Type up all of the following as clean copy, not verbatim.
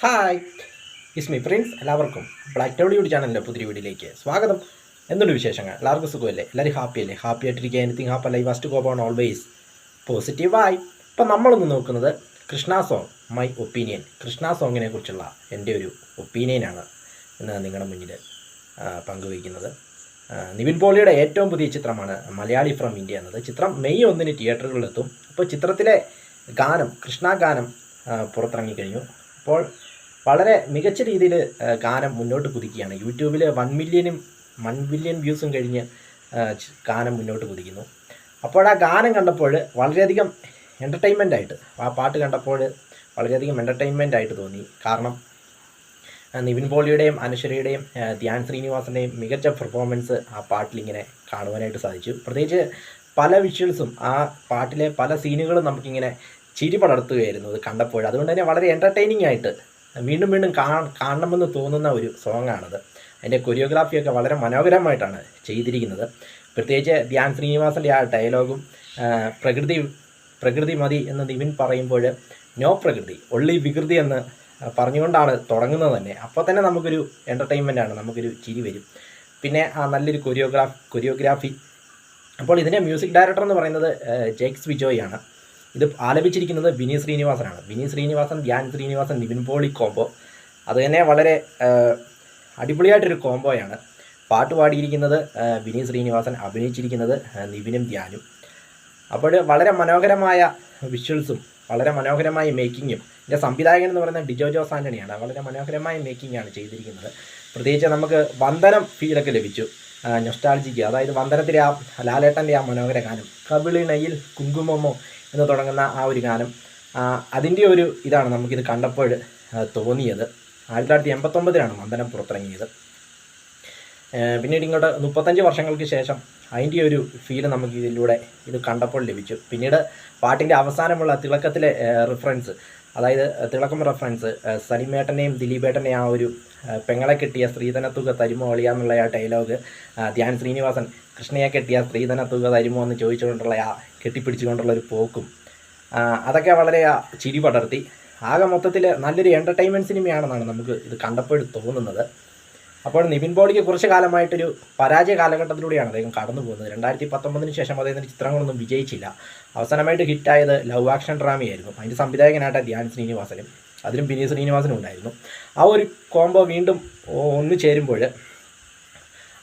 Hi, is me Prince. എല്ലാവർക്കും Black Town YouTube ചാനലിൻ്റെ പുതിയ വീഡിയോയിലേക്ക് സ്വാഗതം. എന്തുണ്ട് വിശേഷങ്ങൾ? എല്ലാവർക്കും സുഖമല്ലേ? എല്ലാവരും ഹാപ്പിയല്ലേ? ഹാപ്പി ആയിട്ടിരിക്കുക. Anything happy life first go on always പോസിറ്റീവായി. ഇപ്പം നമ്മളൊന്ന് നോക്കുന്നത് Krishna song my opinion. Krishna സോങ്ങിനെ കുറിച്ചുള്ള എൻ്റെ ഒരു ഒപ്പീനിയനാണ് ഇന്ന് നിങ്ങളുടെ മുന്നിൽ പങ്കുവയ്ക്കുന്നത്. നിവിൻ പോളിയുടെ ഏറ്റവും പുതിയ ചിത്രമാണ് മലയാളി ഫ്രം ഇന്ത്യ എന്നത്. ചിത്രം മെയ് 1 തിയേറ്ററുകളിലെത്തും. അപ്പോൾ ചിത്രത്തിലെ ഗാനം, കൃഷ്ണ ഗാനം പുറത്തിറങ്ങിക്കഴിഞ്ഞു. അപ്പോൾ വളരെ മികച്ച രീതിയിൽ ഗാനം മുന്നോട്ട് കുതിക്കുകയാണ്. യൂട്യൂബിൽ 1 ബില്യൺ വ്യൂസും കഴിഞ്ഞ് ഗാനം മുന്നോട്ട് കുതിക്കുന്നു. അപ്പോൾ ആ ഗാനം കണ്ടപ്പോൾ വളരെയധികം എൻ്റർടൈൻമെൻ്റായിട്ട്, ആ പാട്ട് കണ്ടപ്പോൾ വളരെയധികം എൻ്റർടൈൻമെൻ്റായിട്ട് തോന്നി. കാരണം നിവിൻ പോളിയുടെയും അനശ്വരയുടെയും ധ്യാൻ ശ്രീനിവാസൻ്റെയും മികച്ച പെർഫോമൻസ് ആ പാട്ടിലിങ്ങനെ കാണുവാനായിട്ട് സാധിച്ചു. പ്രത്യേകിച്ച് പല വിഷ്വൽസും, ആ പാട്ടിലെ പല സീനുകളും നമുക്കിങ്ങനെ ചിരി പടർത്തുകയായിരുന്നു അത് കണ്ടപ്പോൾ. അതുകൊണ്ട് തന്നെ വളരെ എൻ്റർടൈനിങ് ആയിട്ട് വീണ്ടും വീണ്ടും കാണണമെന്ന് തോന്നുന്ന ഒരു സോങ്ങാണത്. അതിൻ്റെ കൊറിയോഗ്രാഫിയൊക്കെ വളരെ മനോഹരമായിട്ടാണ് ചെയ്തിരിക്കുന്നത്. പ്രത്യേകിച്ച് ധ്യാൻ ശ്രീനിവാസൻ്റെ ആ ഡയലോഗും പ്രകൃതി മതി എന്ന് നിവിൻ പറയുമ്പോൾ നോ പ്രകൃതി ഒള്ളി വികൃതി എന്ന് പറഞ്ഞുകൊണ്ടാണ് തുടങ്ങുന്നത് തന്നെ. അപ്പോൾ തന്നെ നമുക്കൊരു എൻ്റർടൈൻമെൻറ്റാണ്, നമുക്കൊരു ചിരി വരും. പിന്നെ ആ നല്ലൊരു കൊറിയോഗ്രാഫി. അപ്പോൾ ഇതിൻ്റെ മ്യൂസിക് ഡയറക്ടർ എന്ന് പറയുന്നത് ജെക്സ് വിജോയ് ആണ്. ഇത് ആലപിച്ചിരിക്കുന്നത് വിനീത് ശ്രീനിവാസനാണ്. വിനീത് ശ്രീനിവാസൻ, ധ്യാൻ ശ്രീനിവാസൻ, നിവിൻ പോളി കോംബോ. അത് തന്നെ വളരെ അടിപൊളിയായിട്ടൊരു കോംബോയാണ്. പാട്ട് പാടിയിരിക്കുന്നത് വിനീത് ശ്രീനിവാസൻ, അഭിനയിച്ചിരിക്കുന്നത് നിവിനും ധ്യാനും. അപ്പോൾ വളരെ മനോഹരമായ വിഷ്വൽസും വളരെ മനോഹരമായ മേക്കിങ്ങും. ഇതിൻ്റെ സംവിധായകൻ എന്ന് പറയുന്നത് ഡിജോ ജോസ് ആൻ്റണിയാണ്. വളരെ മനോഹരമായ മേക്കിങ്ങാണ് ചെയ്തിരിക്കുന്നത്. പ്രത്യേകിച്ച് നമുക്ക് വന്ദനം ഫീലൊക്കെ ലഭിച്ചു, നൊസ്റ്റാൾജിക്ക്. അതായത് വന്ദനത്തിലെ ആ ലാലേട്ടൻ്റെ ആ മനോഹര ഗാനം കവിളിണയിൽ കുങ്കുമമോ എന്ന് തുടങ്ങുന്ന ആ ഒരു ഗാനം, അതിൻ്റെ ഒരു ഇതാണ് നമുക്കിത് കണ്ടപ്പോൾ തോന്നിയത്. 1989 വന്ദനം പുറത്തിറങ്ങിയത്. പിന്നീട് ഇങ്ങോട്ട് 35 വർഷങ്ങൾക്ക് ശേഷം അതിൻ്റെ ഒരു ഫീല് നമുക്ക് ഇതിലൂടെ ഇത് കണ്ടപ്പോൾ ലഭിച്ചു. പിന്നീട് പാട്ടിൻ്റെ അവസാനമുള്ള തിളക്കത്തിലെ റെഫറൻസ്, അതായത് തിളക്കം റെഫറൻസ്, സലിമേട്ടനെയും ദിലീപേട്ടനെയും ആ ഒരു പെങ്ങളെ കെട്ടിയ സ്ത്രീധന തുക തരുമോ അളിയ എന്നുള്ള ആ ഡയലോഗ്, ധ്യാൻ ശ്രീനിവാസൻ കൃഷ്ണയെ കെട്ടിയ സ്ത്രീധന തുക തരുമോ എന്ന് ചോദിച്ചുകൊണ്ടുള്ള ആ കെട്ടിപ്പിടിച്ചുകൊണ്ടുള്ള ഒരു പോക്കും, അതൊക്കെ വളരെ ചിരി പടർത്തി. ആകെ മൊത്തത്തിൽ നല്ലൊരു എൻ്റർടൈൻമെൻറ്റ് സിനിമയാണെന്നാണ് നമുക്ക് ഇത് കണ്ടപ്പോൾ തോന്നുന്നത്. അപ്പോൾ നിവിൻ പോളിക്ക് കുറച്ച് കാലമായിട്ടൊരു പരാജയ കാലഘട്ടത്തിലൂടെയാണ് അദ്ദേഹം കടന്നു പോകുന്നത്. 2019 ശേഷം അദ്ദേഹത്തിൻ്റെ ചിത്രങ്ങളൊന്നും വിജയിച്ചില്ല. അവസാനമായിട്ട് ഹിറ്റായത് ലവ് ആക്ഷൻ ഡ്രാമയായിരുന്നു. അതിൻ്റെ സംവിധായകനായിട്ട് ധ്യാൻ ശ്രീനിവാസനും, അതിലും വിനീത് ശ്രീനിവാസനും ഉണ്ടായിരുന്നു. ആ ഒരു കോംബോ വീണ്ടും ഒന്നു ചേരുമ്പോൾ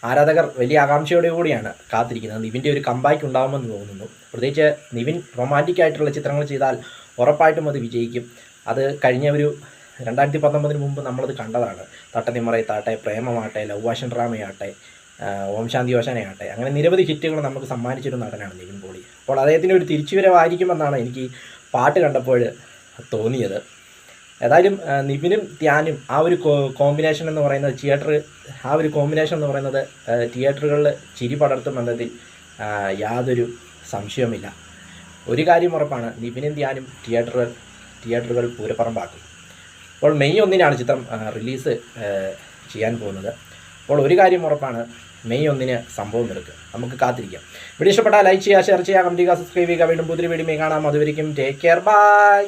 ആരാധകർ വലിയ ആകാംക്ഷയോടെ കൂടിയാണ് കാത്തിരിക്കുന്നത്. നിവിൻ്റെ ഒരു കമ്പാക്ക് ഉണ്ടാകുമെന്ന് തോന്നുന്നു. പ്രത്യേകിച്ച് നിവിൻ റൊമാൻറ്റിക് ആയിട്ടുള്ള ചിത്രങ്ങൾ ചെയ്താൽ ഉറപ്പായിട്ടും അത് വിജയിക്കും. അത് കഴിഞ്ഞ ഒരു 2019 മുമ്പ് നമ്മളത് കണ്ടതാണ്. തട്ടത്തിമറയത്താട്ടെ, പ്രേമമാട്ടെ, ലവ് ആക്ഷൻ ഡ്രാമയാട്ടെ, ഓം ശാന്തി ഓശാനയാട്ടെ, അങ്ങനെ നിരവധി ഹിറ്റുകൾ നമുക്ക് സമ്മാനിച്ചൊരു നടനാണ് നിവിൻ പോളി. അപ്പോൾ അദ്ദേഹത്തിൻ്റെ ഒരു തിരിച്ചുവരവായിരിക്കുമെന്നാണ് എനിക്ക് പാട്ട് കണ്ടപ്പോൾ തോന്നിയത്. ഏതായാലും നിവിനും ധ്യാനും ആ ഒരു കോമ്പിനേഷൻ എന്ന് പറയുന്നത് തിയേറ്ററുകളിൽ ചിരി പടർത്തുമെന്നതിൽ യാതൊരു സംശയവുമില്ല. ഒരു കാര്യം ഉറപ്പാണ്, നിവിനും ധ്യാനും തിയേറ്ററുകൾ പൂരപ്പറമ്പാക്കും. അപ്പോൾ മെയ് 1 ചിത്രം റിലീസ് ചെയ്യാൻ പോകുന്നത്. അപ്പോൾ ഒരു കാര്യം ഉറപ്പാണ്, മെയ് 1 സംഭവം എടുക്കുക. നമുക്ക് കാത്തിരിക്കാം. വീഡിയോ ഇഷ്ടപ്പെട്ടാൽ ലൈക്ക് ചെയ്യുക, ഷെയർ ചെയ്യുക, കമൻറ്റ് ചെയ്യുക, സബ്സ്ക്രൈബ് ചെയ്യുക. വീണ്ടും പുതിയ വീഡിയോ കാണാം. അതുവരെയും ടേക്ക് കെയർ, ബൈ.